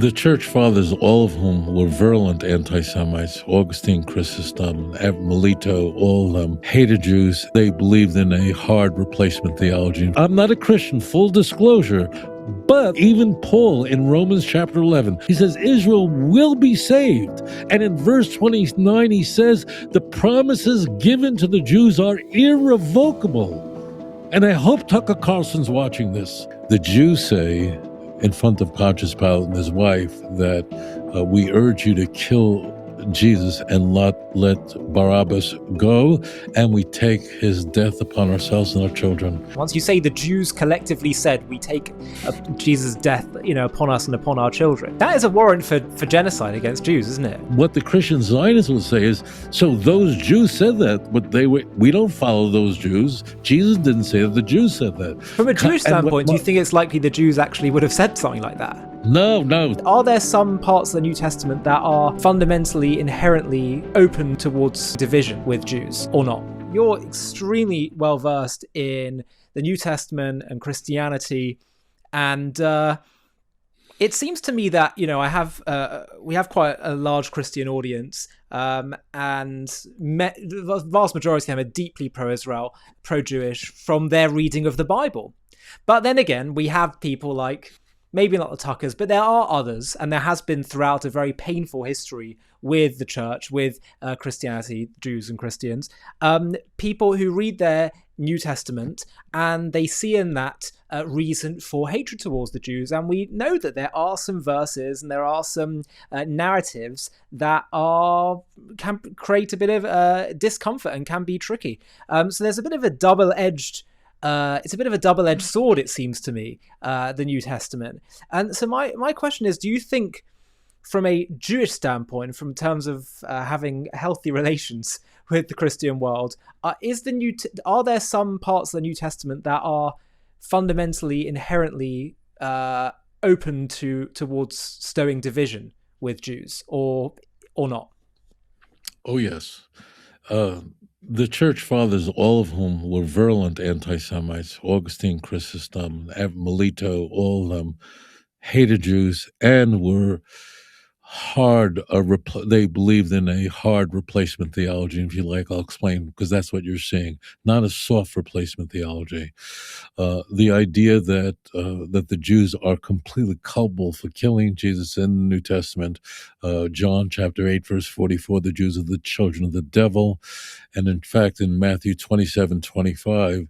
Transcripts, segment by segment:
The church fathers, all of whom were virulent anti-Semites, Augustine, Chrysostom, Melito, all of them hated Jews. They believed in a hard replacement theology. I'm not a Christian, full disclosure, but even Paul in Romans chapter 11, he says Israel will be saved. And in verse 29, he says the promises given to the Jews are irrevocable. And I hope Tucker Carlson's watching this. The Jews say in front of Pontius Pilate and his wife that we urge you to kill Jesus and let Barabbas go, and we take his death upon ourselves and our children. Once you say the Jews collectively said we take Jesus' death, upon us and upon our children, that is a warrant for genocide against Jews, isn't it? What the Christian Zionists will say is, so those Jews said that, but we don't follow those Jews. Jesus didn't say that, the Jews said that. From a Jewish standpoint, do you think it's likely the Jews actually would have said something like that? No. Are there some parts of the New Testament that are fundamentally, inherently open towards division with Jews or not? You're extremely well versed in the New Testament and Christianity, and it seems to me that we have quite a large Christian audience, and the vast majority of them are deeply pro-Israel, pro-Jewish from their reading of the Bible. But then again, we have people like, maybe not the Tuckers, but there are others, and there has been throughout a very painful history with the church, with Christianity, Jews and Christians, people who read their New Testament and they see in that reason for hatred towards the Jews. And we know that there are some verses and there are some narratives that can create a bit of discomfort and can be tricky. So there's a bit of a double-edged it's a bit of a double-edged sword, it seems to me, the New Testament. And so my question is, do you think from a Jewish standpoint, from terms of having healthy relations with the Christian world, are there some parts of the New Testament that are fundamentally, inherently open towards sowing division with Jews, or not? Oh, yes. The church fathers, all of whom were virulent anti-Semites, Augustine, Chrysostom, Melito, all of them hated Jews and were they believed in a hard replacement theology. And if you like, I'll explain, because that's what you're seeing, not a soft replacement theology. The idea that the Jews are completely culpable for killing Jesus in the New Testament. John chapter 8, verse 44, the Jews are the children of the devil. And in fact, in Matthew 27:25,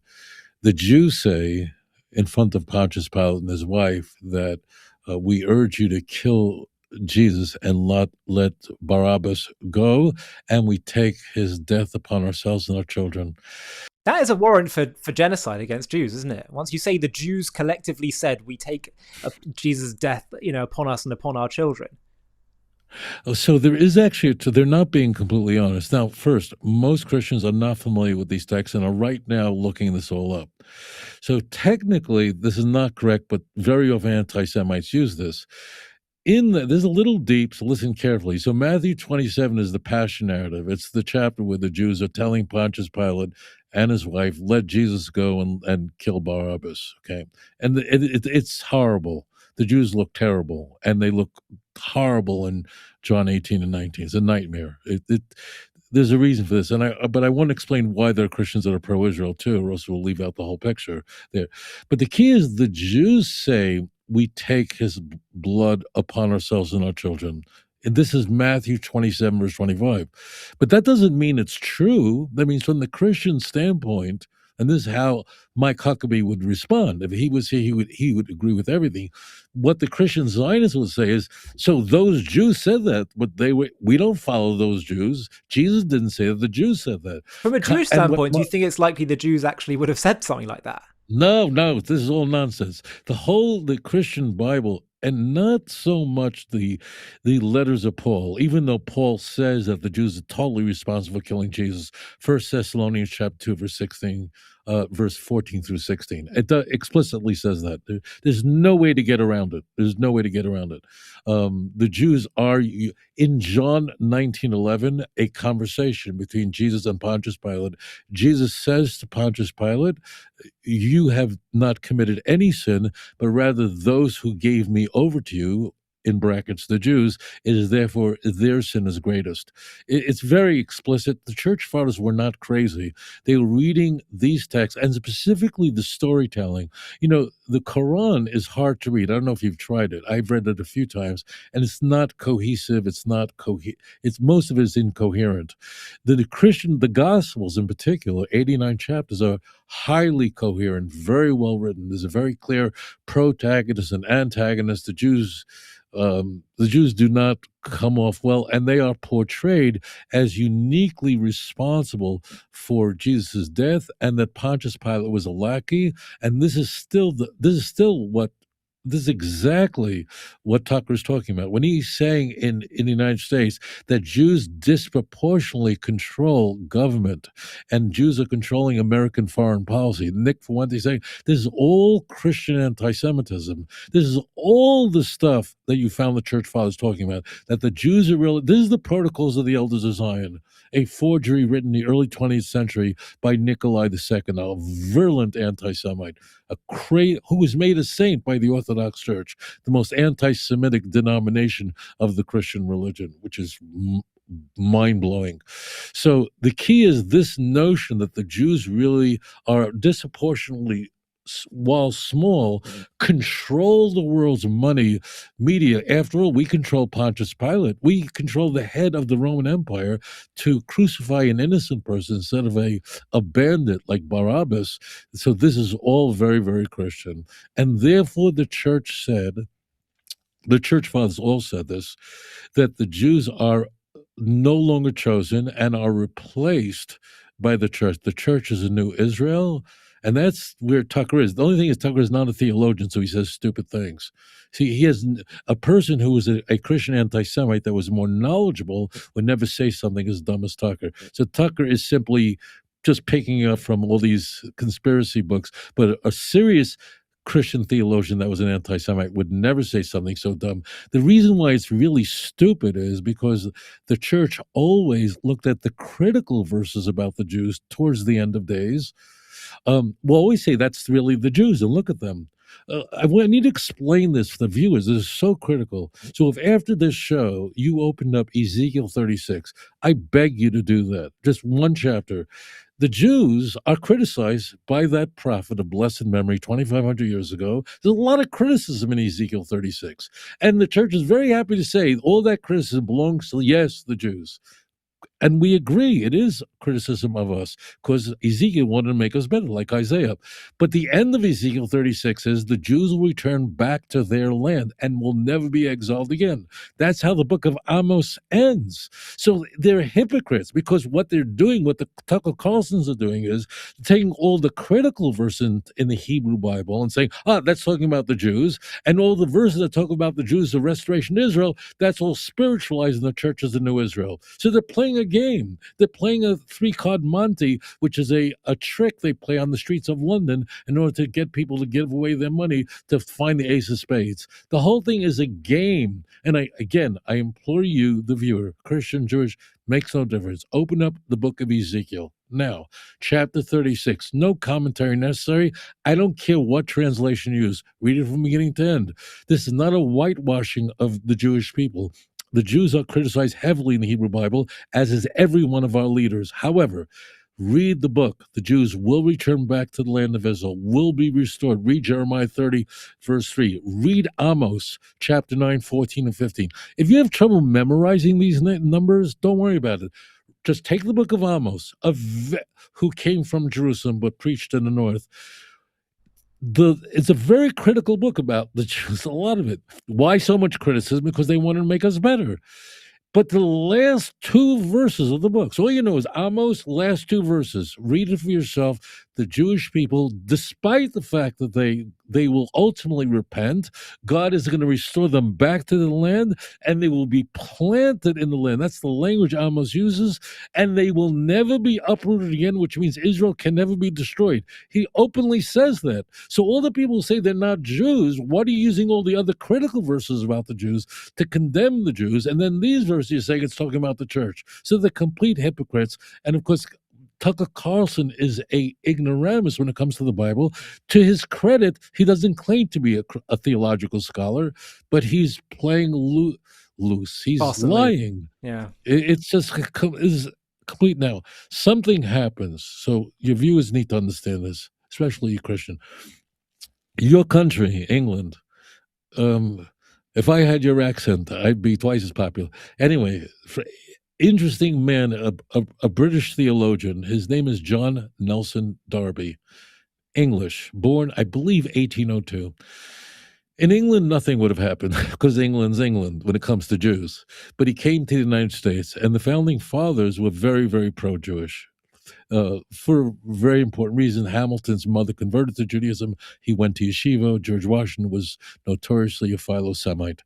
the Jews say in front of Pontius Pilate and his wife that we urge you to kill Jesus and let Barabbas go, and we take his death upon ourselves and our children. That is a warrant for genocide against Jews, isn't it? Once you say the Jews collectively said we take Jesus' death, upon us and upon our children. So there is actually, they're not being completely honest. Now, first, most Christians are not familiar with these texts and are right now looking this all up. So technically, this is not correct, but very often anti-Semites use this. There's a little deep, so listen carefully. So Matthew 27 is the Passion narrative. It's the chapter where the Jews are telling Pontius Pilate and his wife, let Jesus go and kill Barabbas, okay? And it's horrible. The Jews look terrible, and they look horrible in John 18 and 19. It's a nightmare. There's a reason for this, but I want to explain why there are Christians that are pro-Israel too, or else we'll leave out the whole picture there. But the key is the Jews say we take his blood upon ourselves and our children. And this is Matthew 27, verse 25. But that doesn't mean it's true. That means from the Christian standpoint, and this is how Mike Huckabee would respond. If he was here, he would agree with everything. What the Christian Zionists would say is, so those Jews said that, but we don't follow those Jews. Jesus didn't say that, the Jews said that. From a Jewish standpoint, do you think it's likely the Jews actually would have said something like that? No, this is all nonsense. The Christian Bible, and not so much the letters of Paul, even though Paul says that the Jews are totally responsible for killing Jesus. 1 Thessalonians chapter 2, verse 16, verse 14 through 16. It explicitly says that. There's no way to get around it. The Jews are, in John 19:11, a conversation between Jesus and Pontius Pilate. Jesus says to Pontius Pilate, you have not committed any sin, but rather those who gave me over to you in brackets, the Jews, it is therefore their sin is greatest. It's very explicit. The church fathers were not crazy. They were reading these texts, and specifically the storytelling. The Quran is hard to read. I don't know if you've tried it. I've read it a few times, and it's not cohesive. It's not it's most of it is incoherent. The Gospels in particular, 89 chapters, are highly coherent, very well written. There's a very clear protagonist and antagonist. The Jews do not come off well, and they are portrayed as uniquely responsible for Jesus' death, and that Pontius Pilate was a lackey. And this is exactly what Tucker's talking about when he's saying in the United States that Jews disproportionately control government and Jews are controlling American foreign policy. Nick, for one thing, saying this is all Christian anti-Semitism. This is all the stuff that you found the church fathers talking about, that the Jews are real. This is the Protocols of the Elders of Zion, a forgery written in the early 20th century by Nikolai II, a virulent anti-Semite, who was made a saint by the Orthodox Church, the most anti-Semitic denomination of the Christian religion, which is mind-blowing. So the key is this notion that the Jews really are disproportionately, while small, control the world's media. After all, we control Pontius Pilate. We control the head of the Roman Empire to crucify an innocent person instead of a bandit like Barabbas. So this is all very, very Christian. And therefore the church fathers all said this, that the Jews are no longer chosen and are replaced by the church. The church is a new Israel. And that's where Tucker is. The only thing is Tucker is not a theologian, so he says stupid things. See, he has a person who was a Christian anti-Semite that was more knowledgeable would never say something as dumb as Tucker. So Tucker is simply just picking up from all these conspiracy books, but a serious Christian theologian that was an anti-Semite would never say something so dumb. The reason why it's really stupid is because the church always looked at the critical verses about the Jews towards the end of days. We'll always say that's really the Jews, and look at them. I need to explain this for the viewers. This is so critical. So if after this show you opened up Ezekiel 36, I beg you to do that. Just one chapter. The Jews are criticized by that prophet of blessed memory 2,500 years ago. There's a lot of criticism in Ezekiel 36. And the church is very happy to say all that criticism belongs to, yes, the Jews. And we agree, it is criticism of us, because Ezekiel wanted to make us better, like Isaiah. But the end of Ezekiel 36 is the Jews will return back to their land and will never be exiled again. That's how the book of Amos ends. So they're hypocrites, because what they're doing, what the Tucker Carlsons are doing, is taking all the critical verses in the Hebrew Bible and saying, that's talking about the Jews, and all the verses that talk about the Jews, the restoration of Israel, that's all spiritualizing the church as the new Israel. So they're playing a game. They're playing a three-card Monte, which is a trick they play on the streets of London in order to get people to give away their money to find the ace of spades. The whole thing is a game. And I implore you, the viewer, Christian, Jewish, makes no difference. Open up the book of Ezekiel. Now, chapter 36, no commentary necessary. I don't care what translation you use. Read it from beginning to end. This is not a whitewashing of the Jewish people. The Jews are criticized heavily in the Hebrew Bible, as is every one of our leaders. However, read the book. The Jews will return back to the land of Israel, will be restored. Read Jeremiah 30, verse 3. Read Amos, chapter 9, 14, and 15. If you have trouble memorizing these numbers, don't worry about it. Just take the book of Amos, who came from Jerusalem but preached in the north. It's a very critical book about the Jews, a lot of it. Why so much criticism? Because they wanted to make us better. But the last two verses of the book, so all you know is Amos, last two verses. Read it for yourself. The Jewish people, despite the fact that they will ultimately repent, God is going to restore them back to the land, and they will be planted in the land. That's the language Amos uses, and they will never be uprooted again, which means Israel can never be destroyed. He openly says that. So all the people who say they're not Jews, what are you using all the other critical verses about the Jews to condemn the Jews? And then these verses you're saying it's talking about the church. So they're complete hypocrites. And of course, Tucker Carlson is a ignoramus when it comes to the Bible. To his credit, he doesn't claim to be a theological scholar, but he's playing loose. He's Constantly. lying. Yeah. It's just is complete. Now, something happens. So your viewers need to understand this, especially you Christian. Your country, England, if I had your accent, I'd be twice as popular. Anyway, interesting man, a British theologian. His name is John Nelson Darby, English, born, I believe, 1802. In England, nothing would have happened because England's England when it comes to Jews. But he came to the United States, and the founding fathers were very, very pro-Jewish. For a very important reason, Hamilton's mother converted to Judaism. He went to yeshiva. George Washington was notoriously a philo-Semite.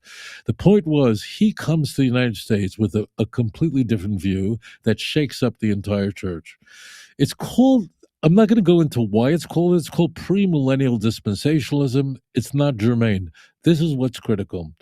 The point was, he comes to the United States with a completely different view that shakes up the entire church. It's called, I'm not going to go into why it's called premillennial dispensationalism. It's not germane. This is what's critical.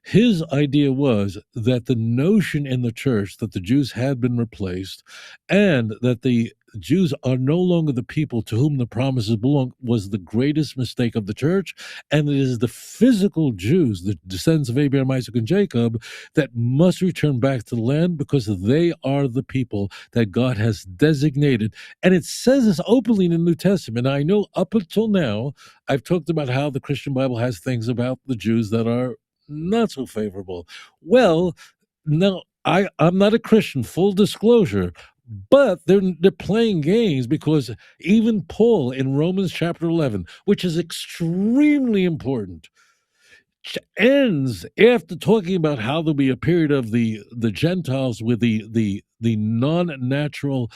His idea was that the notion in the church that the Jews had been replaced and that the Jews are no longer the people to whom the promises belong was the greatest mistake of the church. And it is the physical Jews, the descendants of Abraham, Isaac, and Jacob, that must return back to the land because they are the people that God has designated. And it says this openly in the New Testament. I know up until now, I've talked about how the Christian Bible has things about the Jews that are not so favorable. Well, no, I'm not a Christian, full disclosure, but they're playing games because even Paul in Romans chapter 11, which is extremely important, ends after talking about how there'll be a period of the Gentiles with the non-natural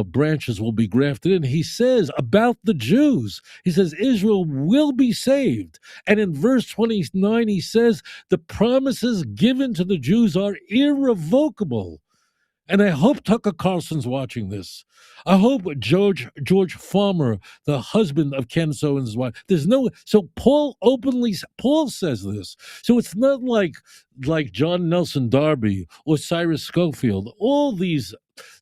branches will be grafted in. He says about the Jews, he says Israel will be saved. And in verse 29, he says the promises given to the Jews are irrevocable. And I hope Tucker Carlson's watching this. I hope George Farmer, the husband of Ken Owen's wife. So Paul says this. So it's not like John Nelson Darby or Cyrus Schofield. All these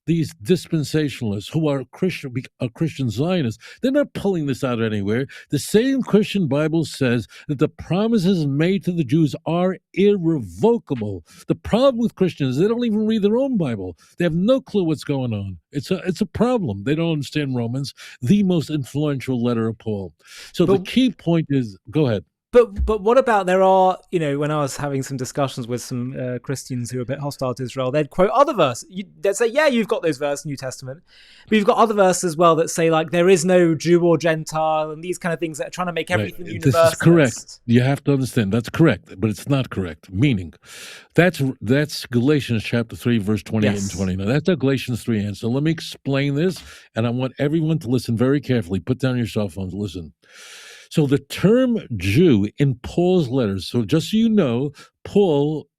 dispensationalists who are Christian Zionists, they're not pulling this out anywhere. The same Christian Bible says that the promises made to the Jews are irrevocable. The problem with Christians is they don't even read their own Bible. They have no clue what's going on. It's a problem. They don't understand Romans, the most influential letter of Paul. So the key point is, go ahead. But what about, there are, when I was having some discussions with some Christians who are a bit hostile to Israel, they'd quote other verses. They'd say, yeah, you've got those verses in the New Testament, but you've got other verses as well that say, like, there is no Jew or Gentile and these kind of things that are trying to make everything universalist. This is correct. You have to understand that's correct, but it's not correct. Meaning, that's Galatians chapter 3, verse 28 and 29. That's a Galatians 3 answer. So let me explain this, and I want everyone to listen very carefully. Put down your cell phones, listen. So the term Jew in Paul's letters, so just so you know, Paul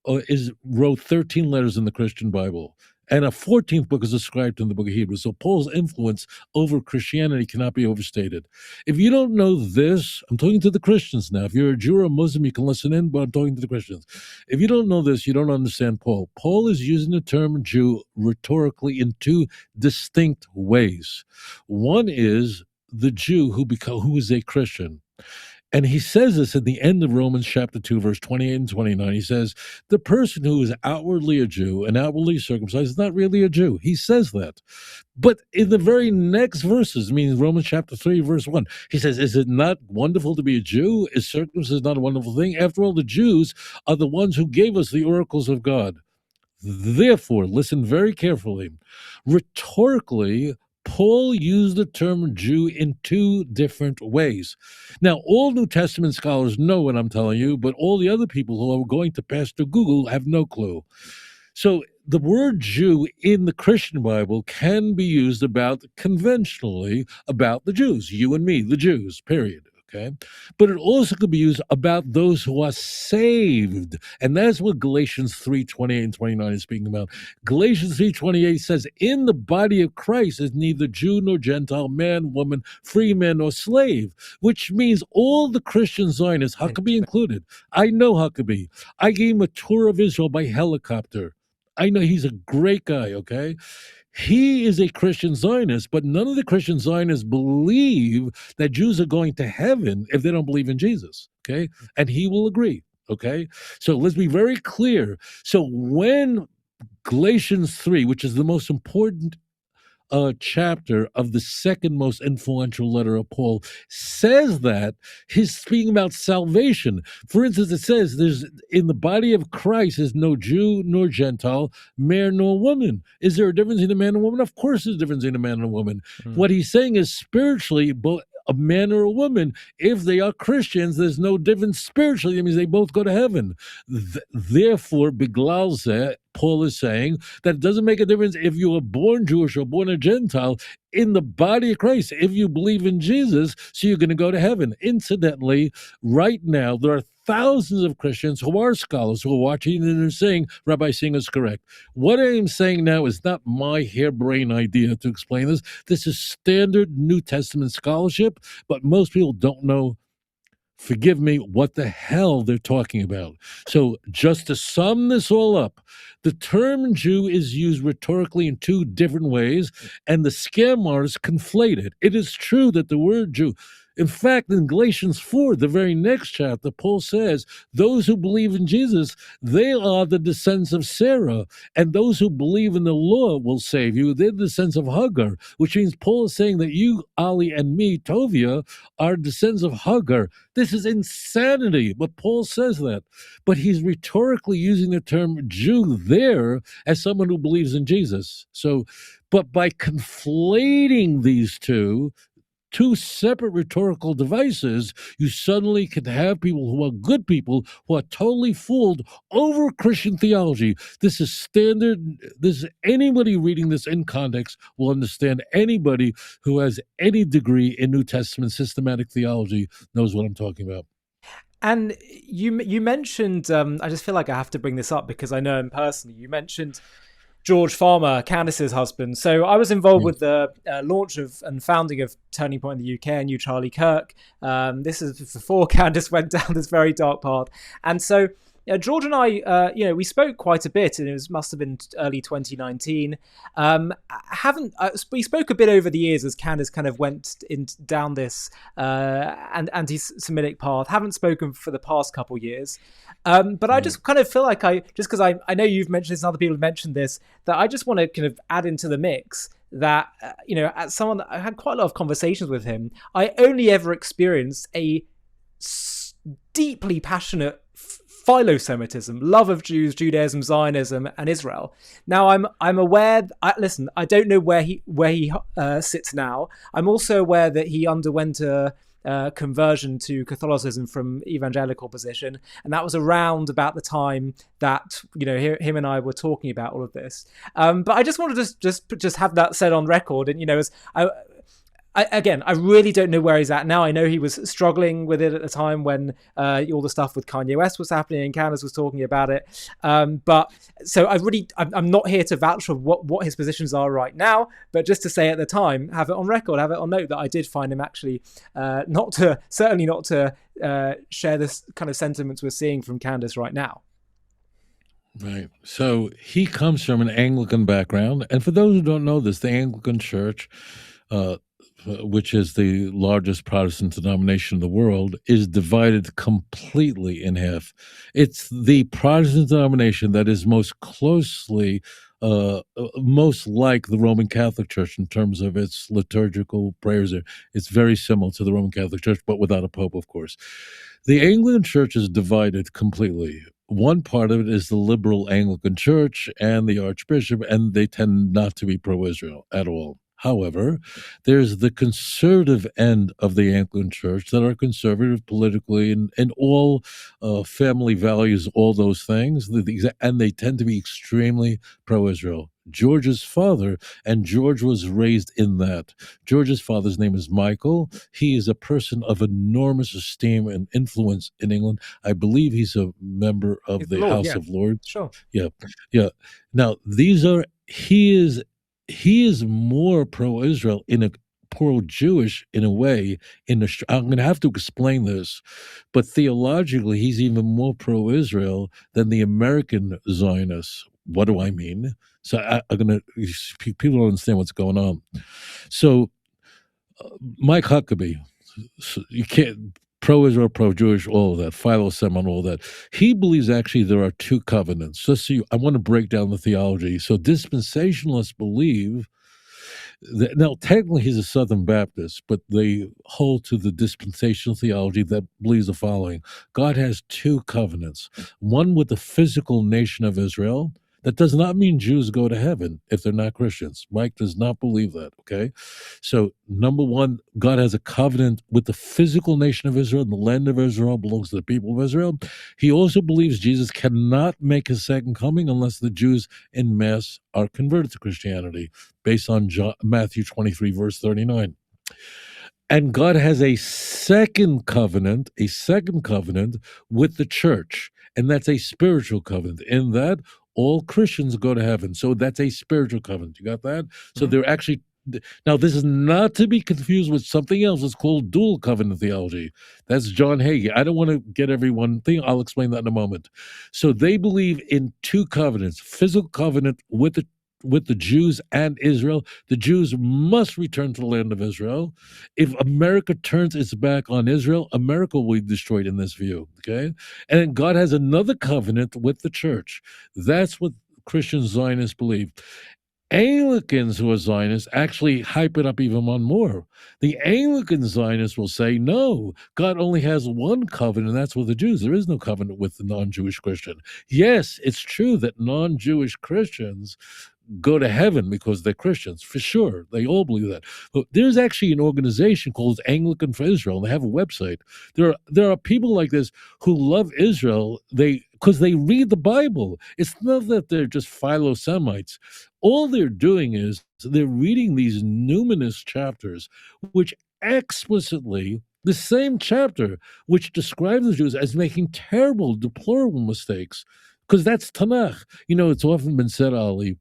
wrote 13 letters in the Christian Bible, and a 14th book is ascribed in the book of Hebrews. So Paul's influence over Christianity cannot be overstated. If you don't know this, I'm talking to the Christians now. If you're a Jew or a Muslim, you can listen in, but I'm talking to the Christians. If you don't know this, you don't understand Paul. Paul is using the term Jew rhetorically in two distinct ways. One is the Jew who is a Christian. And he says this at the end of Romans chapter 2, verse 28 and 29. He says, the person who is outwardly a Jew and outwardly circumcised is not really a Jew. He says that. But in the very next verses, meaning Romans chapter 3, verse 1, he says, is it not wonderful to be a Jew? Is circumcision not a wonderful thing? After all, the Jews are the ones who gave us the oracles of God. Therefore, listen very carefully. Rhetorically, Paul used the term Jew in two different ways. Now, all New Testament scholars know what I'm telling you, but all the other people who are going to Pastor Google have no clue. So the word Jew in the Christian Bible can be used conventionally about the Jews, you and me, the Jews, period. Okay, but it also could be used about those who are saved. And that's what Galatians 3:28 and 29 is speaking about. Galatians 3:28 says, in the body of Christ is neither Jew nor Gentile, man, woman, free man or slave, which means all the Christian Zionists, Huckabee included. I know Huckabee. I gave him a tour of Israel by helicopter. I know he's a great guy, okay? He is a Christian Zionist, but none of the Christian Zionists believe that Jews are going to heaven if they don't believe in Jesus, okay? And he will agree, okay? So let's be very clear. So when Galatians 3, which is the most important chapter of the second most influential letter of Paul, says that he's speaking about salvation. For instance, it says there's in the body of Christ is no Jew nor Gentile, man nor woman. Is there a difference in a man and a woman? Of course there's a difference in a man and a woman. What he's saying is spiritually, both a man or a woman, if they are Christians, there's no difference spiritually. That means they both go to heaven. Therefore, Biglal zeh, Paul is saying that it doesn't make a difference if you are born Jewish or born a Gentile in the body of Christ. If you believe in Jesus, so you're going to go to heaven. Incidentally, right now, there are thousands of Christians who are scholars who are watching and are saying Rabbi Singer is correct. What I am saying now is not my harebrained idea to explain this. This is standard New Testament scholarship, but most people don't know, forgive me, what the hell they're talking about. So just to sum this all up, the term Jew is used rhetorically in two different ways, and the scam artists conflate it. It is true that the word Jew, in fact, in Galatians 4, the very next chapter, Paul says, those who believe in Jesus, they are the descendants of Sarah, and those who believe in the law will save you. They're the descendants of Hagar, which means Paul is saying that you, Ali, and me, Tovia, are descendants of Hagar. This is insanity, but Paul says that. But he's rhetorically using the term Jew there as someone who believes in Jesus. So, but by conflating these two separate rhetorical devices, you suddenly can have people who are good people who are totally fooled over Christian theology. This is standard. This is anybody reading this in context will understand. Anybody who has any degree in New Testament systematic theology knows what I'm talking about. And you mentioned, I just feel like I have to bring this up because I know him personally. You mentioned George Farmer, Candace's husband. So I was involved with the launch of and founding of Turning Point in the UK and you, Charlie Kirk. This is before Candace went down this very dark path. And so George and I, we spoke quite a bit, and it must have been early 2019. We spoke a bit over the years as Candace kind of went down this anti-Semitic path. Haven't spoken for the past couple years. But I just kind of feel like because I know you've mentioned this and other people have mentioned this, that I just want to kind of add into the mix that, as someone that I had quite a lot of conversations with him, I only ever experienced a deeply passionate philo-Semitism, love of Jews, Judaism, Zionism, and Israel. Now, I'm aware. Listen, I don't know where he sits now. I'm also aware that he underwent a conversion to Catholicism from evangelical position, and that was around about the time that him and I were talking about all of this. But I just wanted to just have that said on record, and as I really don't know where he's at now. I know he was struggling with it at the time when all the stuff with Kanye West was happening and Candace was talking about it. But so I'm not here to vouch for what his positions are right now, but just to say at the time, have it on record, have it on note that I did find him actually certainly not to share this kind of sentiments we're seeing from Candace right now. Right. So he comes from an Anglican background. And for those who don't know this, the Anglican Church, which is the largest Protestant denomination in the world, is divided completely in half. It's the Protestant denomination that is most closely, most like the Roman Catholic Church in terms of its liturgical prayers. It's very similar to the Roman Catholic Church, but without a pope, of course. The Anglican Church is divided completely. One part of it is the liberal Anglican Church and the Archbishop, and they tend not to be pro-Israel at all. However, there's the conservative end of the Anglican Church that are conservative politically and all family values, all those things, and they tend to be extremely pro-Israel. George's father, and George was raised in that. George's father's name is Michael. He is a person of enormous esteem and influence in England. I believe he's a member of the House of Lords. Sure. Yeah. Now, he is more pro-Israel pro-Jewish in a way. I'm going to have to explain this, but theologically, he's even more pro-Israel than the American Zionists. what do I mean? So I'm gonna people don't understand what's going on. So Mike Huckabee, you can't pro-Israel, pro-Jewish, all of that, Philo-Semon, all that. He believes actually there are two covenants. Just so I want to break down the theology. So dispensationalists believe that, now technically he's a Southern Baptist, but they hold to the dispensational theology that believes the following: God has two covenants, one with the physical nation of Israel. That does not mean Jews go to heaven if they're not Christians. Mike does not believe that, okay? So, number one, God has a covenant with the physical nation of Israel, and the land of Israel belongs to the people of Israel. He also believes Jesus cannot make his second coming unless the Jews in mass are converted to Christianity, based on Matthew 23, verse 39. And God has a second covenant with the church. And that's a spiritual covenant. In that, all Christians go to heaven. So that's a spiritual covenant. You got that? So they're actually, now this is not to be confused with something else. It's called dual covenant theology. That's John Hagee. I don't want to get everyone thing. I'll explain that in a moment. So they believe in two covenants: physical covenant with the Jews and Israel. The Jews must return to the land of Israel. If America turns its back on Israel, America will be destroyed in this view, okay? And then God has another covenant with the church. That's what Christian Zionists believe. Anglicans who are Zionists actually hype it up even more. The Anglican Zionists will say, no, God only has one covenant, and that's with the Jews. There is no covenant with the non-Jewish Christian. Yes, it's true that non-Jewish Christians go to heaven because they're Christians, for sure. They all believe that. But there's actually an organization called Anglican for Israel, and they have a website. There are people like this who love Israel because they read the Bible. It's not that they're just Philo-Semites. All they're doing is they're reading these numinous chapters, which explicitly, the same chapter, which describes the Jews as making terrible, deplorable mistakes, because that's Tanakh. It's often been said, Ali,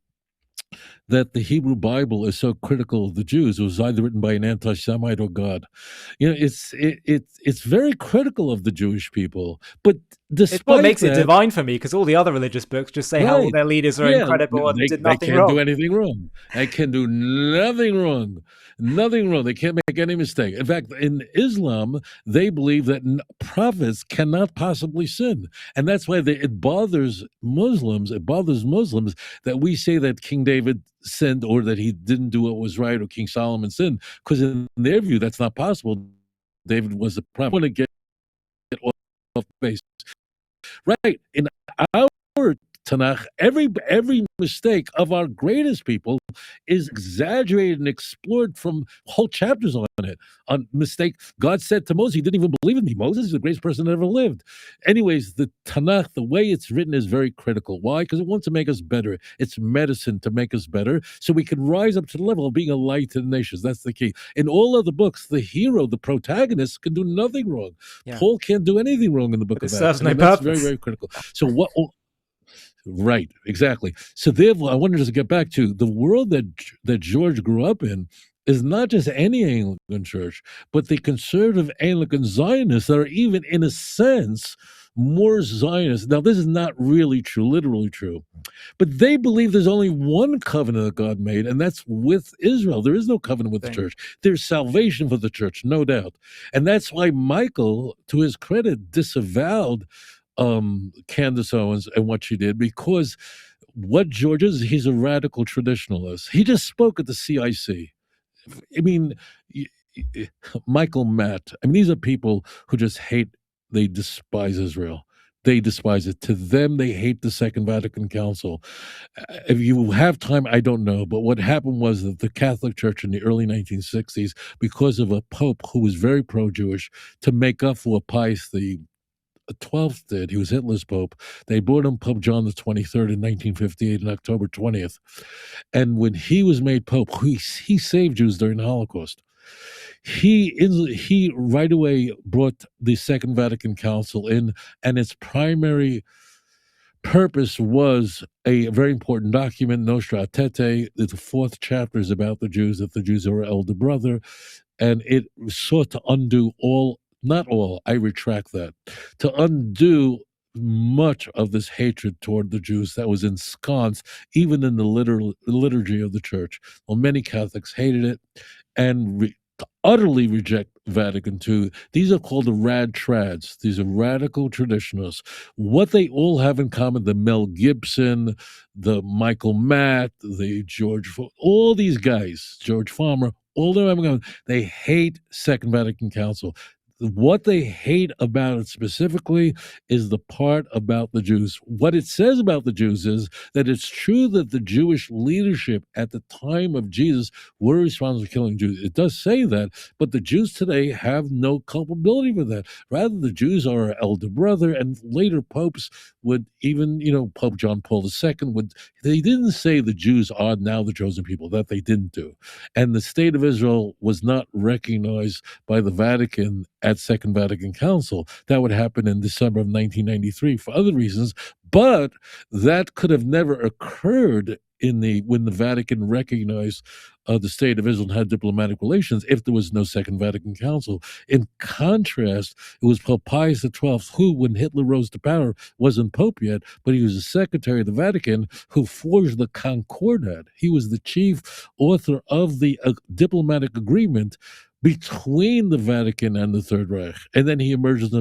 that the Hebrew Bible is so critical of the Jews. It was either written by an anti-Semite or God. It's very critical of the Jewish people. But despite it's what makes that, it divine for me, because all the other religious books just say how all their leaders are incredible and did nothing wrong. They can't do anything wrong. They can do nothing wrong. Nothing wrong. They can't make any mistake. In fact, in Islam, they believe that prophets cannot possibly sin. And that's why it bothers Muslims that we say that King David sinned, or that he didn't do what was right, or King Solomon sinned, because in their view, that's not possible. David was a prophet. I want to get off base. Right. In our Tanakh, every mistake of our greatest people is exaggerated and explored from whole chapters on it. On mistake, God said to Moses, he didn't even believe in me. Moses is the greatest person that ever lived. Anyways, the Tanakh, the way it's written, is very critical. Why? Because it wants to make us better. It's medicine to make us better, so we can rise up to the level of being a light to the nations. That's the key. In all other books, the hero, the protagonist, can do nothing wrong. Yeah. Paul can't do anything wrong in the book of Acts. Serves no purpose. That's very, very critical. So what? Right, exactly. So therefore, I wanted to get back to the world that George grew up in is not just any Anglican church, but the conservative Anglican Zionists that are even, in a sense, more Zionists. Now, this is not really true, literally true, but they believe there's only one covenant that God made, and that's with Israel. There is no covenant with the church. There's salvation for the church, no doubt. And that's why Michael, to his credit, disavowed Candace Owens and what she did, because what George is, he's a radical traditionalist. He just spoke at the CIC. I mean, Michael Matt, these are people who just they despise Israel. They despise it. To them, they hate the Second Vatican Council. If you have time, I don't know. But what happened was that the Catholic Church in the early 1960s, because of a pope who was very pro-Jewish, to make up for Pius the 12th did, he was Hitler's pope, they brought him Pope John the 23rd in 1958 on October 20th. And when he was made pope, he saved Jews during the Holocaust. He right away brought the Second Vatican Council in, and its primary purpose was a very important document, Nostra Aetate. The fourth chapter is about the Jews, that the Jews are our elder brother, and it sought to undo not all, I retract that, to undo much of this hatred toward the Jews that was ensconced even in the liturgy of the church. Well, many Catholics hated it and utterly reject Vatican II. These are called the rad trads. These are radical traditionalists. What they all have in common, the Mel Gibson, the Michael Matt, the all these guys, George Farmer, all of them, they hate Second Vatican Council. What they hate about it specifically is the part about the Jews. What it says about the Jews is that it's true that the Jewish leadership at the time of Jesus were responsible for killing Jews. It does say that, but the Jews today have no culpability for that. Rather, the Jews are our elder brother, and later popes would even, Pope John Paul II they didn't say the Jews are now the chosen people. That they didn't do. And the state of Israel was not recognized by the Vatican at Second Vatican Council. That would happen in December of 1993 for other reasons, but that could have never occurred when the Vatican recognized the state of Israel and had diplomatic relations if there was no Second Vatican Council. In contrast, it was Pope Pius XII who, when Hitler rose to power, wasn't Pope yet, but he was the Secretary of the Vatican who forged the Concordat. He was the chief author of the diplomatic agreement between the Vatican and the Third Reich. And then he emerges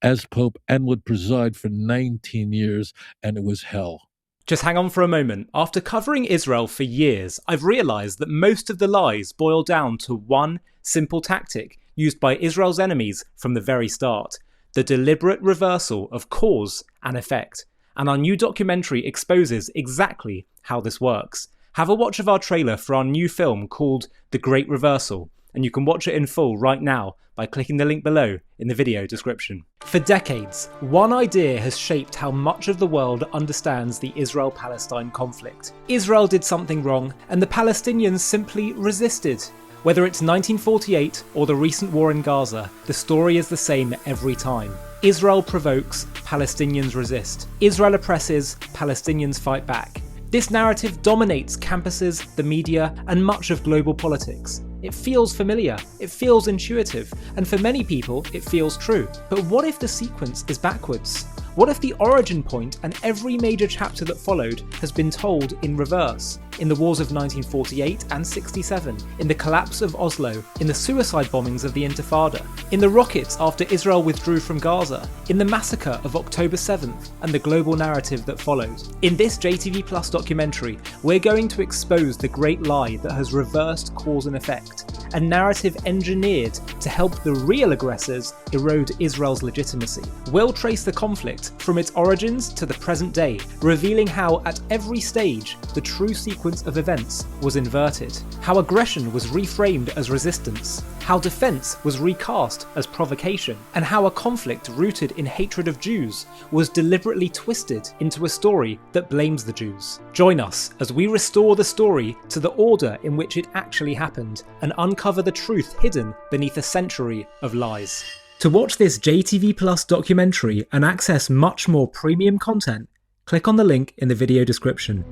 as Pope and would preside for 19 years, and it was hell. Just hang on for a moment. After covering Israel for years, I've realised that most of the lies boil down to one simple tactic used by Israel's enemies from the very start: the deliberate reversal of cause and effect. And our new documentary exposes exactly how this works. Have a watch of our trailer for our new film called The Great Reversal, and you can watch it in full right now by clicking the link below in the video description. For decades, one idea has shaped how much of the world understands the Israel-Palestine conflict. Israel did something wrong, and the Palestinians simply resisted. Whether it's 1948 or the recent war in Gaza, the story is the same every time. Israel provokes, Palestinians resist. Israel oppresses, Palestinians fight back. This narrative dominates campuses, the media, and much of global politics. It feels familiar, it feels intuitive, and for many people, it feels true. But what if the sequence is backwards? What if the origin point and every major chapter that followed has been told in reverse? In the wars of 1948 and 67, in the collapse of Oslo, in the suicide bombings of the Intifada, in the rockets after Israel withdrew from Gaza, in the massacre of October 7th, and the global narrative that followed. In this JTV Plus documentary, we're going to expose the great lie that has reversed cause and effect, a narrative engineered to help the real aggressors erode Israel's legitimacy. We'll trace the conflict from its origins to the present day, revealing how at every stage the true sequence of events was inverted, how aggression was reframed as resistance, how defense was recast as provocation, and how a conflict rooted in hatred of Jews was deliberately twisted into a story that blames the Jews. Join us as we restore the story to the order in which it actually happened and uncover the truth hidden beneath a century of lies. To watch this JTV Plus documentary and access much more premium content, click on the link in the video description.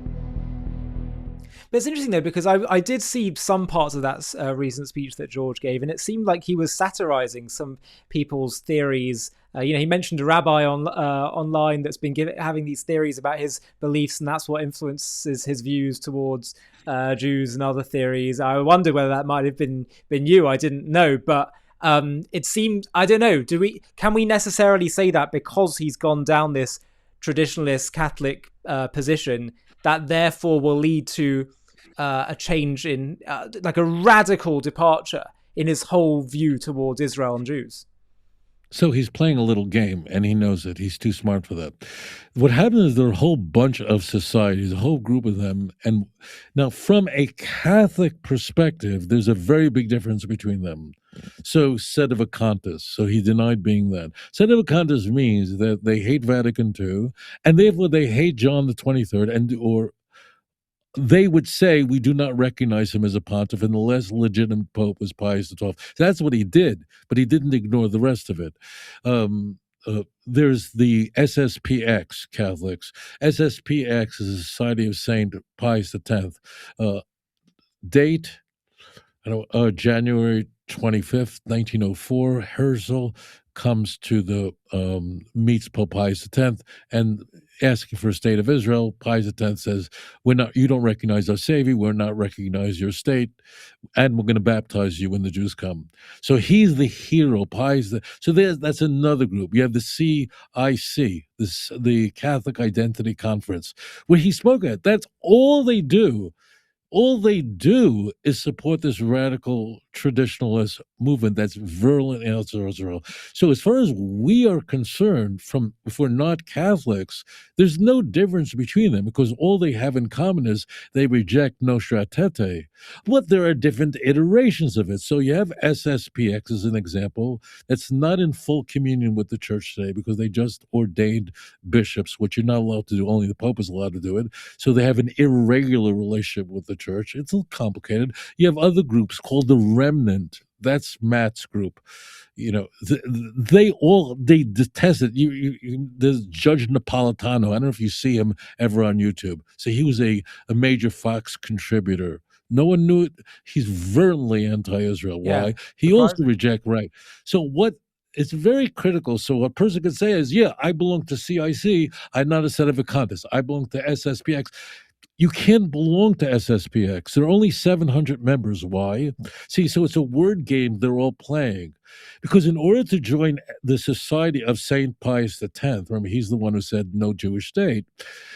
But it's interesting though, because I did see some parts of that recent speech that George gave, and it seemed like he was satirizing some people's theories. He mentioned a rabbi online that's been having these theories about his beliefs, and that's what influences his views towards Jews and other theories. I wonder whether that might have been you. I didn't know, but it seemed, I don't know. Can we necessarily say that because he's gone down this traditionalist Catholic position, that therefore will lead to a change in, like a radical departure in his whole view towards Israel and Jews? So he's playing a little game, and he knows it. He's too smart for that. What happens is there are a whole bunch of societies, a whole group of them. And now from a Catholic perspective, there's a very big difference between them. So sedevacantists, so he denied being that. Sedevacantists means that they hate Vatican II, and therefore they hate John the 23rd, or they would say we do not recognize him as a pontiff, and the less legitimate pope was Pius XII. That's what he did, but he didn't ignore the rest of it. There's the SSPX Catholics. SSPX is a Society of Saint Pius X. Date, January 25th, 1904, Herzl, comes to the meets Pope Pius X and asking for a state of Israel. Pius X says, "We're not. You don't recognize our Savior. We're not recognize your state, and we're going to baptize you when the Jews come." So he's the hero. So that's another group. You have the CIC, the Catholic Identity Conference, where he spoke at. That's all they do. All they do is support this radical traditionalist movement that's virulent against Israel. So as far as we are concerned, if we're not Catholics, there's no difference between them, because all they have in common is they reject Nostra Aetate. But there are different iterations of it. So you have SSPX as an example that's not in full communion with the church today, because they just ordained bishops, which you're not allowed to do. Only the Pope is allowed to do it. So they have an irregular relationship with the church. It's a little complicated. You have other groups called the Remnant. That's Matt's group. You know, they detest it. There's Judge Napolitano. I don't know if you see him ever on YouTube. So he was a major Fox contributor. No one knew it. He's virulently anti-Israel. Why? He also rejects, right. So what? It's very critical. So a person could say is, yeah, I belong to CIC. I'm not a sedevacantist. I belong to SSPX. You can't belong to SSPX. There are only 700 members. Why? See, so it's a word game they're all playing. Because in order to join the Society of St. Pius X, remember, he's the one who said no Jewish state,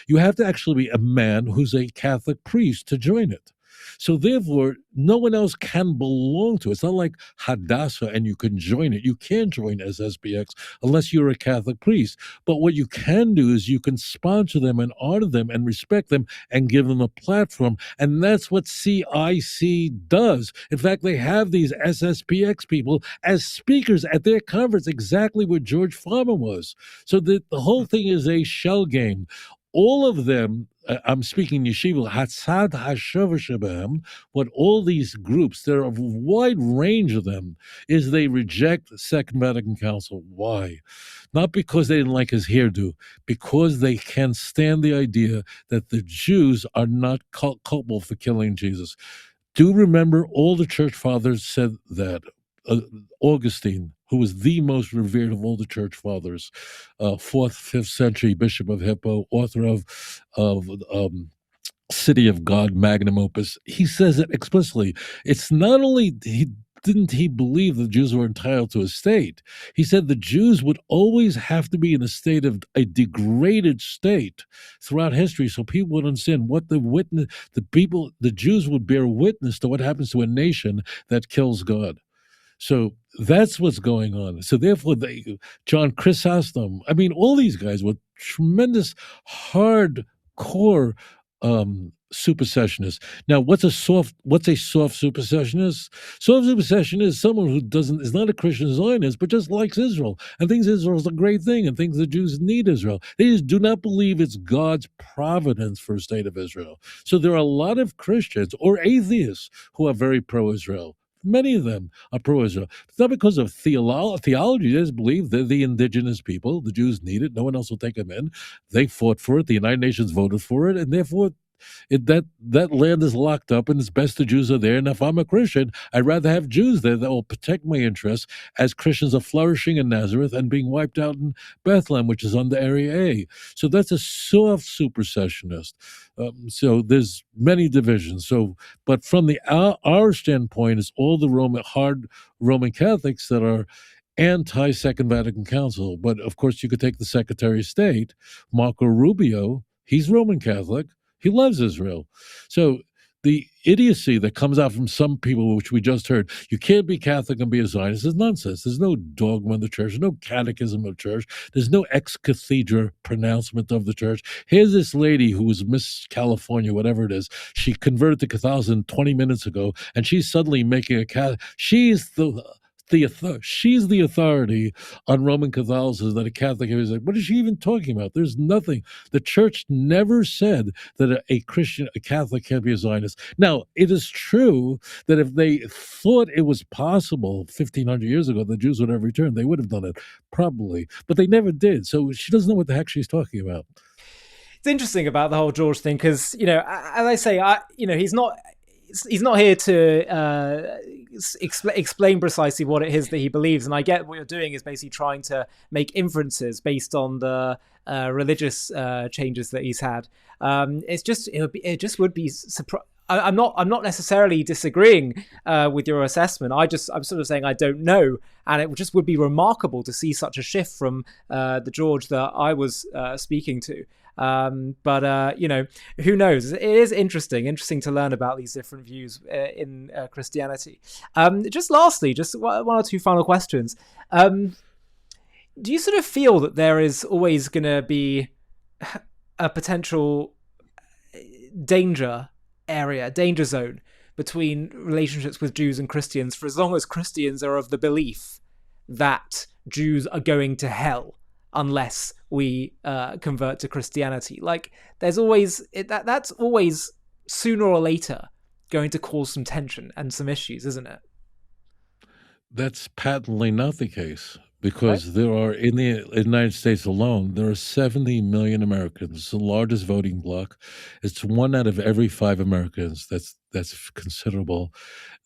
you have to actually be a man who's a Catholic priest to join it. So therefore, no one else can belong to it. It's not like Hadassah and you can join it. You can't join SSPX unless you're a Catholic priest. But what you can do is you can sponsor them and honor them and respect them and give them a platform. And that's what CIC does. In fact, they have these SSPX people as speakers at their conference, exactly where George Farmer was. So the whole thing is a shell game. All of them, I'm speaking yeshiva, Hatzad Hashavah Shabam, what all these groups, there are a wide range of them, is they reject the Second Vatican Council. Why? Not because they didn't like his hairdo, because they can't stand the idea that the Jews are not culpable for killing Jesus. Do remember all the church fathers said that. Augustine, who was the most revered of all the church fathers, 4th, 5th century Bishop of Hippo, author of City of God, magnum opus, he says it explicitly. It's not only didn't he believe the Jews were entitled to a state, he said the Jews would always have to be in a state of a degraded state throughout history, so people would understand what the Jews would bear witness to what happens to a nation that kills God. So that's what's going on. So therefore, John Chrysostom, I mean, all these guys were tremendous, hardcore supersessionists. Now, what's a soft supersessionist? Soft supersessionist is someone who is not a Christian Zionist, but just likes Israel and thinks Israel's a great thing and thinks the Jews need Israel. They just do not believe it's God's providence for a state of Israel. So there are a lot of Christians or atheists who are very pro-Israel. Many of them are pro-Israel. It's not because of theology. They just believe they're the indigenous people. The Jews need it. No one else will take them in. They fought for it. The United Nations voted for it. And therefore, that land is locked up, and it's best the Jews are there. And if I'm a Christian, I'd rather have Jews there that will protect my interests as Christians are flourishing in Nazareth and being wiped out in Bethlehem, which is under Area A. So that's a soft supersessionist. So there's many divisions. But from our standpoint, it's all the hard Roman Catholics that are anti-Second Vatican Council. But of course, you could take the Secretary of State, Marco Rubio. He's Roman Catholic. He loves Israel. So the idiocy that comes out from some people, which we just heard, you can't be Catholic and be a Zionist, is nonsense. There's no dogma in the church. There's no catechism of the church. There's no ex cathedra pronouncement of the church. Here's this lady who was Miss California, whatever it is. She converted to Catholicism 20 minutes ago, and she's suddenly making a Catholic. She's the authority on Roman Catholicism that a Catholic is like, what is she even talking about? There's nothing. The church never said that a Catholic can't be a Zionist. Now, it is true that if they thought it was possible 1,500 years ago, the Jews would have returned, they would have done it, probably. But they never did. So she doesn't know what the heck she's talking about. It's interesting about the whole George thing because, as I say, he's not he's not here to explain precisely what it is that he believes. And I get what you're doing is basically trying to make inferences based on the religious changes that he's had. It's just it just would be surprising. I'm not necessarily disagreeing with your assessment. I'm sort of saying I don't know, and it just would be remarkable to see such a shift from the George that I was speaking to. But who knows? It is interesting to learn about these different views in Christianity. Just lastly, just one or two final questions. Do you sort of feel that there is always going to be a potential danger zone between relationships with Jews and Christians for as long as Christians are of the belief that Jews are going to hell unless we convert to Christianity? Like, there's always that's always sooner or later going to cause some tension and some issues, isn't it? That's patently not the case, because there are, in the United States alone, there are 70 million Americans, the largest voting bloc. It's 1 out of every 5 Americans, that's considerable,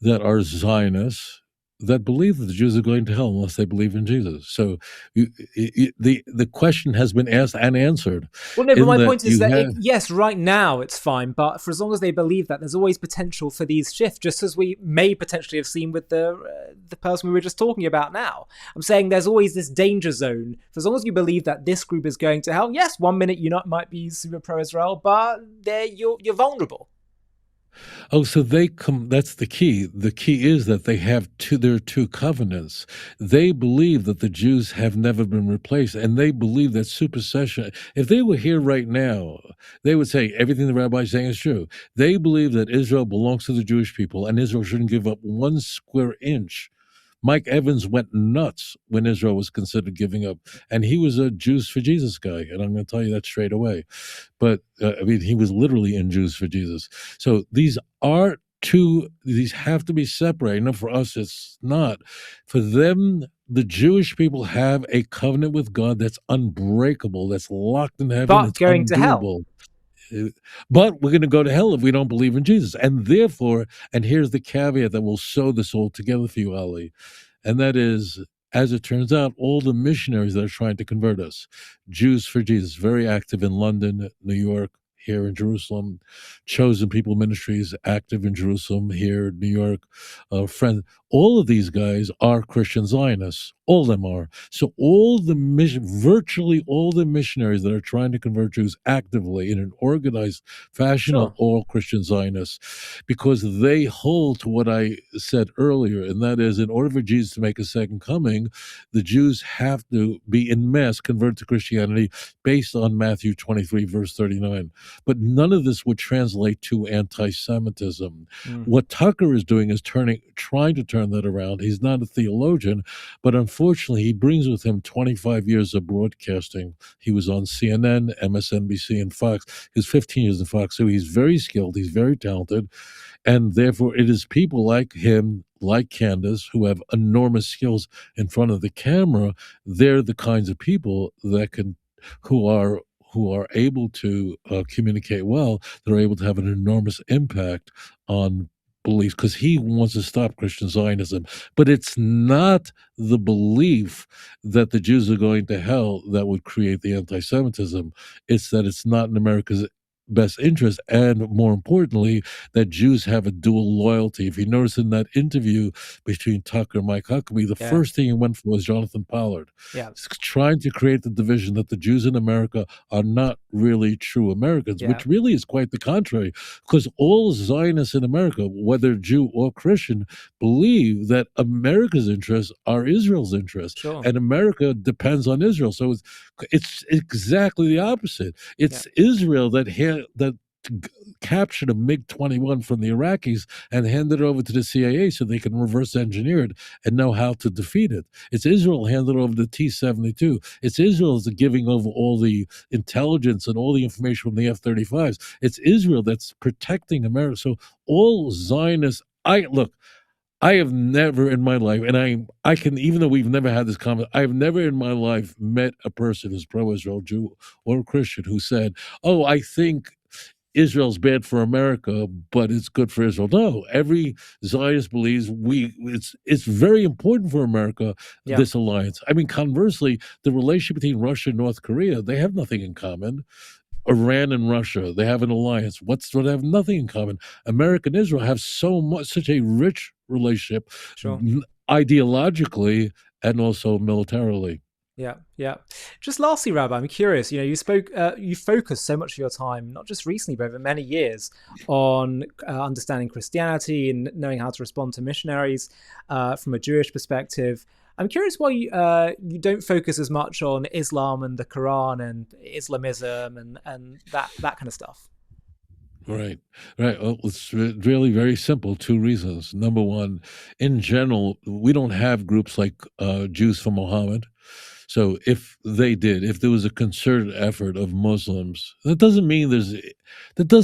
that are Zionists, that believe that the Jews are going to hell unless they believe in Jesus. So the question has been asked and answered. Well, no, but my point is that yes, right now it's fine, but for as long as they believe that, there's always potential for these shifts, just as we may potentially have seen with the person we were just talking about now. I'm saying there's always this danger zone. For as long as you believe that this group is going to hell, yes, 1 minute you might be super pro-Israel, but you're vulnerable. Oh, so that's the key. The key is that they have their 2 covenants. They believe that the Jews have never been replaced, and they believe that supersession, if they were here right now, they would say everything the rabbi is saying is true. They believe that Israel belongs to the Jewish people, and Israel shouldn't give up 1 square inch. Mike Evans went nuts when Israel was considered giving up, and he was a Jews for Jesus guy, and I'm going to tell you that straight away. But he was literally in Jews for Jesus. So these have to be separated. And for us, it's not. For them, the Jewish people have a covenant with God that's unbreakable, that's locked in heaven. But it's going undoable. To hell. But we're going to go to hell if we don't believe in Jesus. And therefore, and here's the caveat that will sew this all together for you, Ali, and that is, as it turns out, all the missionaries that are trying to convert us, Jews for Jesus, very active in London, New York, here in Jerusalem, Chosen People Ministries, active in Jerusalem, here, New York, friends. All of these guys are Christian Zionists. All of them are. So virtually all the missionaries that are trying to convert Jews actively in an organized fashion are all Christian Zionists, because they hold to what I said earlier, and that is, in order for Jesus to make a second coming, the Jews have to be in mass converted to Christianity based on Matthew 23, verse 39. But none of this would translate to anti-Semitism. What Tucker is doing is trying to turn that around. He's not a theologian, but unfortunately, he brings with him 25 years of broadcasting. He was on CNN, MSNBC, and Fox. He was 15 years in Fox, so he's very skilled. He's very talented. And therefore, it is people like him, like Candace, who have enormous skills in front of the camera. They're the kinds of people who are able to communicate well, that are able to have an enormous impact on beliefs, because he wants to stop Christian Zionism. But it's not the belief that the Jews are going to hell that would create the anti-Semitism. It's that it's not in America's best interest, and more importantly, that Jews have a dual loyalty. If you notice in that interview between Tucker and Mike Huckabee, the first thing he went for was Jonathan Pollard. Trying to create the division that the Jews in America are not really true Americans, which really is quite the contrary, because all Zionists in America, whether Jew or Christian, believe that America's interests are Israel's interests, and America depends on Israel. So it's exactly the opposite. It's Israel that captured a MiG-21 from the Iraqis and handed it over to the CIA so they can reverse engineer it and know how to defeat it. It's Israel handed over the T-72. It's Israel that's giving over all the intelligence and all the information from the F-35s. It's Israel that's protecting America. So all Zionists, I have never in my life, and I can, even though we've never had this comment, I have never in my life met a person who's pro-Israel, Jew or Christian, who said, "Oh, I think Israel's bad for America, but it's good for Israel. No, every Zionist believes it's very important for America, Yeah, this alliance. I mean, conversely, the relationship between Russia and North Korea, they have nothing in common. Iran and Russia, they have an alliance. They have nothing in common. America and Israel have such a rich relationship, sure. ideologically and also militarily. Yeah, yeah. Just lastly, Rabbi, I'm curious. You focused so much of your time, not just recently, but over many years, on understanding Christianity and knowing how to respond to missionaries from a Jewish perspective. I'm curious why you don't focus as much on Islam and the Quran and Islamism and that kind of stuff. Right, right. Well, it's really very simple. Two reasons. Number one, in general, we don't have groups like Jews for Muhammad. So if there was a concerted effort of Muslims, that does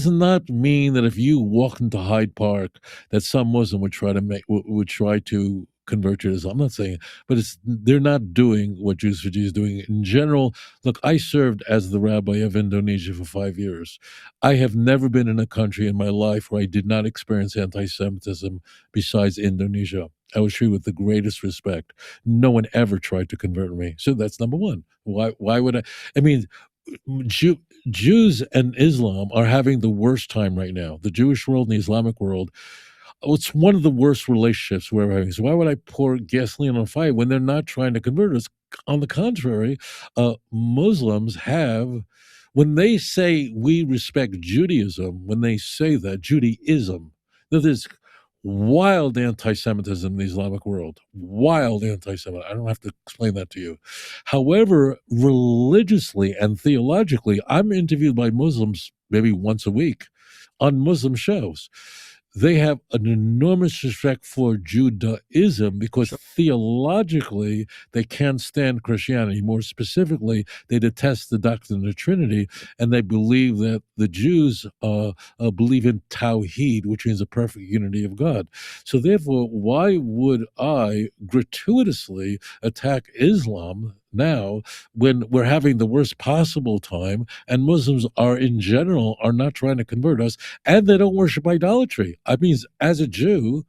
not mean that if you walk into Hyde Park, that some Muslim would try to convert you to Islam. I'm not saying, but they're not doing what Jews for Jesus is doing in general. Look, I served as the rabbi of Indonesia for 5 years. I have never been in a country in my life where I did not experience anti-Semitism besides Indonesia. I was treated with the greatest respect. No one ever tried to convert me. So that's number one. Why would I? I mean, Jew, Jews and Islam are having the worst time right now. The Jewish world and the Islamic world. It's one of the worst relationships we're having. So why would I pour gasoline on a fire when they're not trying to convert us? On the contrary, Muslims have, when they say we respect Judaism, when they say that Judaism, there's wild anti-Semitism in the Islamic world. Wild anti-Semitism. I don't have to explain that to you. However, religiously and theologically, I'm interviewed by Muslims maybe once a week on Muslim shows. They have an enormous respect for Judaism because Sure. theologically they can't stand Christianity. More specifically, they detest the doctrine of the Trinity, and they believe that the Jews believe in Tawhid, which means the perfect unity of God. So therefore, why would I gratuitously attack Islam now when we're having the worst possible time and Muslims are in general are not trying to convert us and they don't worship idolatry? I mean, as a Jew,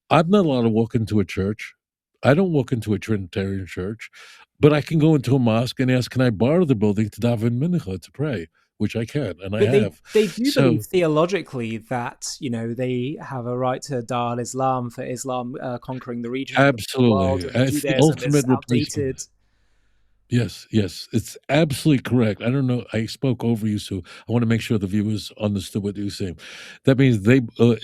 I'm not allowed to walk into a church. I don't walk into a Trinitarian church, but I can go into a mosque and ask, can I borrow the building to daven mincha, to pray, which I can, and I But have. they do believe So theologically that they have a right to Dar al-Islam for Islam conquering the region and the world, absolutely, and it's the Judaism is ultimate replacement. outdated. Yes, yes, it's absolutely correct. I don't know. I spoke over you, so I want to make sure the viewers understood what you were saying. That means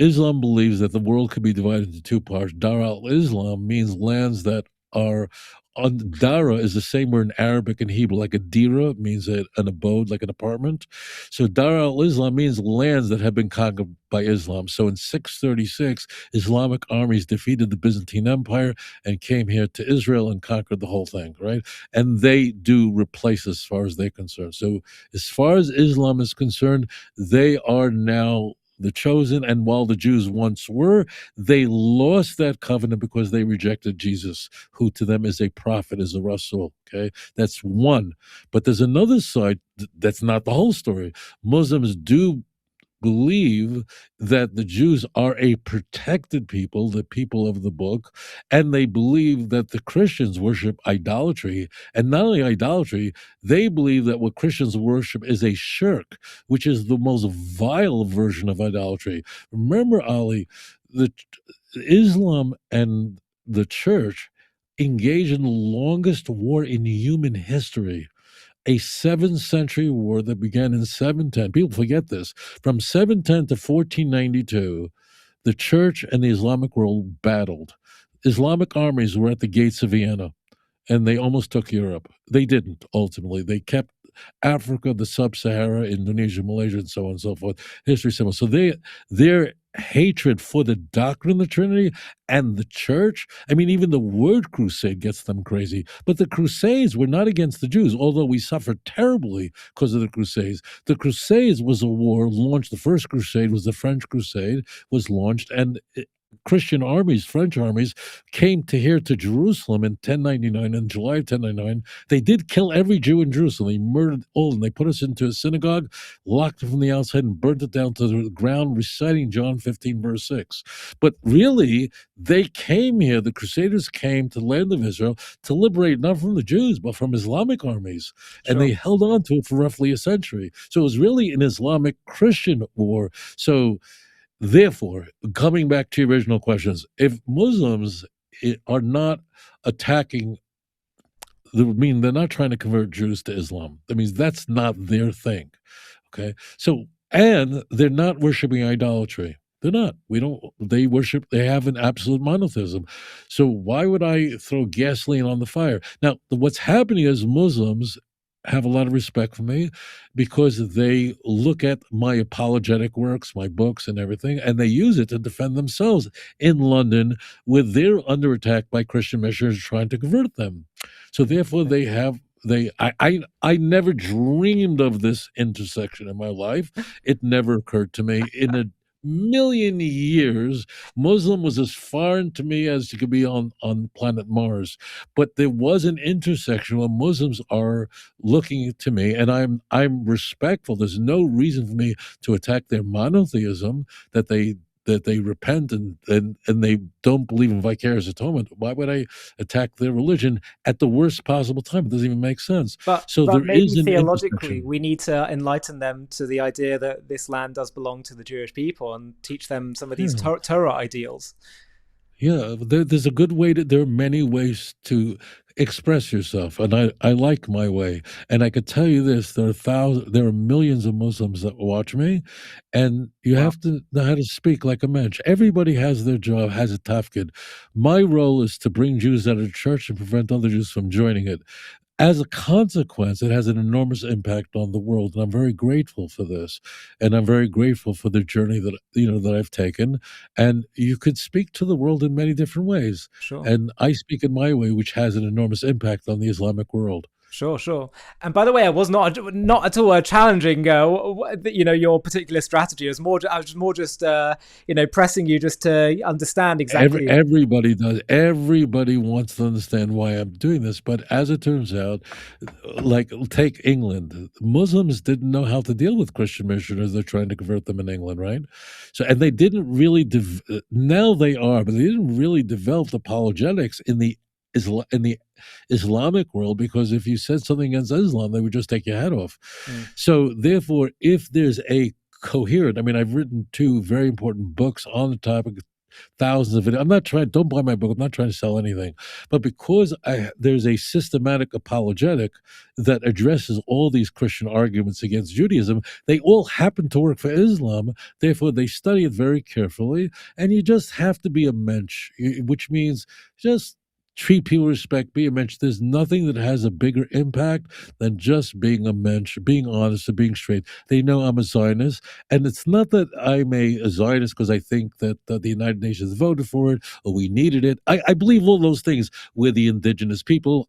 Islam believes that the world could be divided into two parts. Dar al-Islam means lands that are on. Dara is the same word in Arabic and Hebrew, like a dira means an abode, like an apartment. So Dar al-Islam means lands that have been conquered by Islam. So in 636, Islamic armies defeated the Byzantine Empire and came here to Israel and conquered the whole thing, right? And they do replace as far as they're concerned. So as far as Islam is concerned, they are now the chosen. And while the Jews once were, they lost that covenant because they rejected Jesus, who to them is a prophet, is a Rasul. Okay, that's one. But there's another side that's not the whole story. Muslims do believe that the Jews are a protected people, the people of the book, and they believe that the Christians worship idolatry. And not only idolatry, they believe that what Christians worship is a shirk, which is the most vile version of idolatry. Remember, Ali, the Islam and the church engaged in the longest war in human history, a 7th century war that began in 710. People forget this. From 710 to 1492, the church and the Islamic world battled. Islamic armies were at the gates of Vienna, and they almost took Europe. They didn't, ultimately. They kept Africa, the sub-Sahara, Indonesia, Malaysia, and so on and so forth. History symbol. So their hatred for the doctrine of the Trinity and the church, I mean, even the word crusade gets them crazy. But the crusades were not against the Jews, although we suffered terribly because of the crusades. The crusades was a war launched. The first crusade was the French crusade, was launched, and Christian armies, French armies, came to here to Jerusalem in 1099, in July of 1099. They did kill every Jew in Jerusalem. They murdered all, and they put us into a synagogue, locked it from the outside, and burnt it down to the ground, reciting John 15, verse 6. But really, they came here, the Crusaders came to the land of Israel to liberate not from the Jews, but from Islamic armies. And they held on to it for roughly a century. So it was really an Islamic Christian war. So therefore, coming back to your original questions, if Muslims are not attacking, they're not trying to convert Jews to Islam. That means that's not their thing. Okay. So, and they're not worshiping idolatry. They're not. They have an absolute monotheism. So why would I throw gasoline on the fire? Now, what's happening is Muslims have a lot of respect for me because they look at my apologetic works, my books and everything, and they use it to defend themselves in London when they're under attack by Christian missionaries trying to convert them. So therefore I never dreamed of this intersection in my life. It never occurred to me. In a million years, Muslim was as foreign to me as you could be on planet Mars. But there was an intersection where Muslims are looking to me, and I'm respectful. There's no reason for me to attack their monotheism, that they repent and they don't believe in vicarious atonement. Why would I attack their religion at the worst possible time? It doesn't even make sense. But there maybe is an theologically, we need to enlighten them to the idea that this land does belong to the Jewish people and teach them some of these Torah ideals. Yeah, there's a good way there are many ways to express yourself, and I like my way. And I could tell you this: there are millions of Muslims that watch me, and you have to know how to speak like a mensch. Everybody has their job, has a tafkid. My role is to bring Jews out of church and prevent other Jews from joining it. As a consequence, it has an enormous impact on the world, and I'm very grateful for this. And I'm very grateful for the journey that I've taken. And you could speak to the world in many different ways. Sure. And I speak in my way, which has an enormous impact on the Islamic world. Sure. And by the way, I was not at all challenging, your particular strategy. I was more just pressing you just to understand exactly. Everybody does. Everybody wants to understand why I'm doing this. But as it turns out, like take England, Muslims didn't know how to deal with Christian missionaries. They're trying to convert them in England, right? So, and they didn't really. Now they are, but they didn't really develop apologetics in the Islamic world, because if you said something against Islam, they would just take your head off. So therefore, if there's a coherent, I've written 2 very important books on the topic, thousands of videos. Don't buy my book. I'm not trying to sell anything. But because there's a systematic apologetic that addresses all these Christian arguments against Judaism, they all happen to work for Islam. Therefore, they study it very carefully. And you just have to be a mensch, which means just treat people with respect, be a mensch. There's nothing that has a bigger impact than just being a mensch, being honest and being straight. They know I'm a Zionist, and it's not that I'm a Zionist because I think that the United Nations voted for it or we needed it. I believe all those things. We're the indigenous people.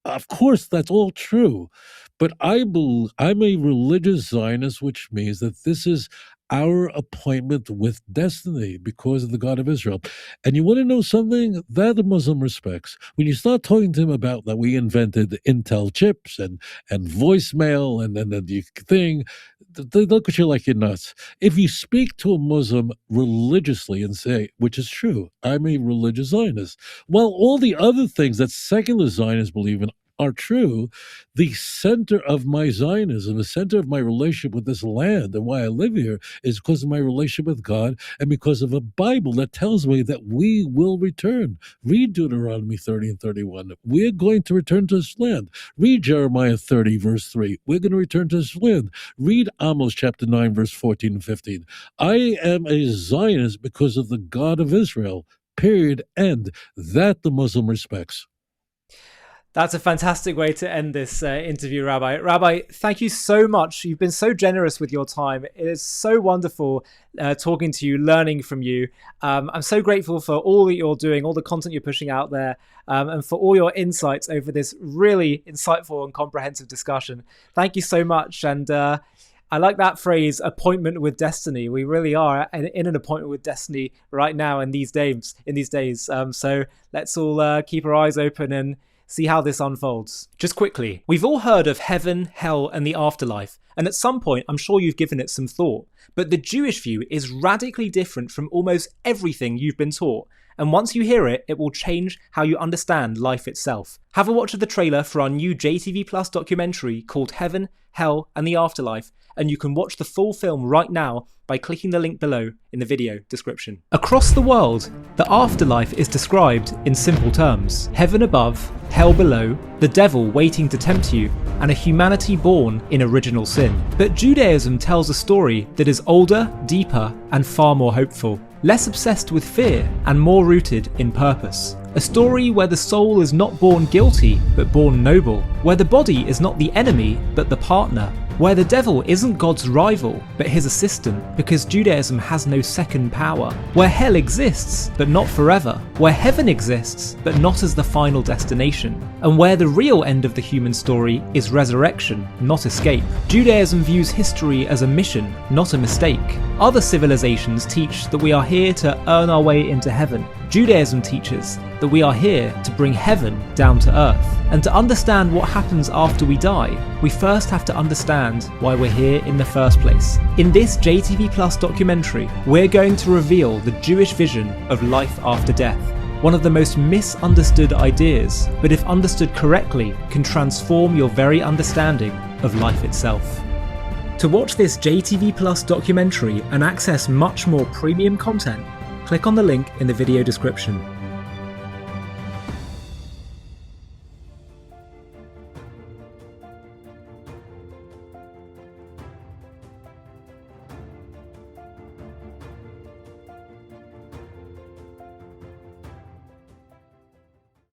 Of course, that's all true. But I'm a religious Zionist, which means that this is our appointment with destiny because of the God of Israel. And you want to know something? That the Muslim respects. When you start talking to him about that we invented Intel chips and voicemail and the thing, they look at you like you're nuts. If you speak to a Muslim religiously and say, which is true, I'm a religious Zionist, while all the other things that secular Zionists believe in are true, the center of my Zionism, the center of my relationship with this land and why I live here is because of my relationship with God and because of a Bible that tells me that we will return. Read Deuteronomy 30 and 31. We're going to return to this land. Read Jeremiah 30, verse 3. We're going to return to this land. Read Amos chapter 9, verse 14 and 15. I am a Zionist because of the God of Israel. Period. End. That the Muslim respects. That's a fantastic way to end this interview, Rabbi. Rabbi, thank you so much. You've been so generous with your time. It is so wonderful talking to you, learning from you. I'm so grateful for all that you're doing, all the content you're pushing out there, and for all your insights over this really insightful and comprehensive discussion. Thank you so much. And I like that phrase, appointment with destiny. We really are in an appointment with destiny right now in these days. So let's all keep our eyes open and see how this unfolds. Just quickly, we've all heard of heaven, hell, and the afterlife, and at some point I'm sure you've given it some thought. But the Jewish view is radically different from almost everything you've been taught. And once you hear it, it will change how you understand life itself. Have a watch of the trailer for our new JTV Plus documentary called Heaven, Hell, and the Afterlife, and you can watch the full film right now by clicking the link below in the video description. Across the world, the afterlife is described in simple terms. Heaven above, hell below, the devil waiting to tempt you, and a humanity born in original sin. But Judaism tells a story that is older, deeper, and far more hopeful. Less obsessed with fear and more rooted in purpose. A story where the soul is not born guilty, but born noble. Where the body is not the enemy, but the partner. Where the devil isn't God's rival, but his assistant, because Judaism has no second power. Where hell exists, but not forever. Where heaven exists, but not as the final destination. And where the real end of the human story is resurrection, not escape. Judaism views history as a mission, not a mistake. Other civilizations teach that we are here to earn our way into heaven. Judaism teaches that we are here to bring heaven down to earth. And to understand what happens after we die, we first have to understand why we're here in the first place. In this JTV Plus documentary, we're going to reveal the Jewish vision of life after death. One of the most misunderstood ideas, but if understood correctly, can transform your very understanding of life itself. To watch this JTV Plus documentary and access much more premium content, click on the link in the video description.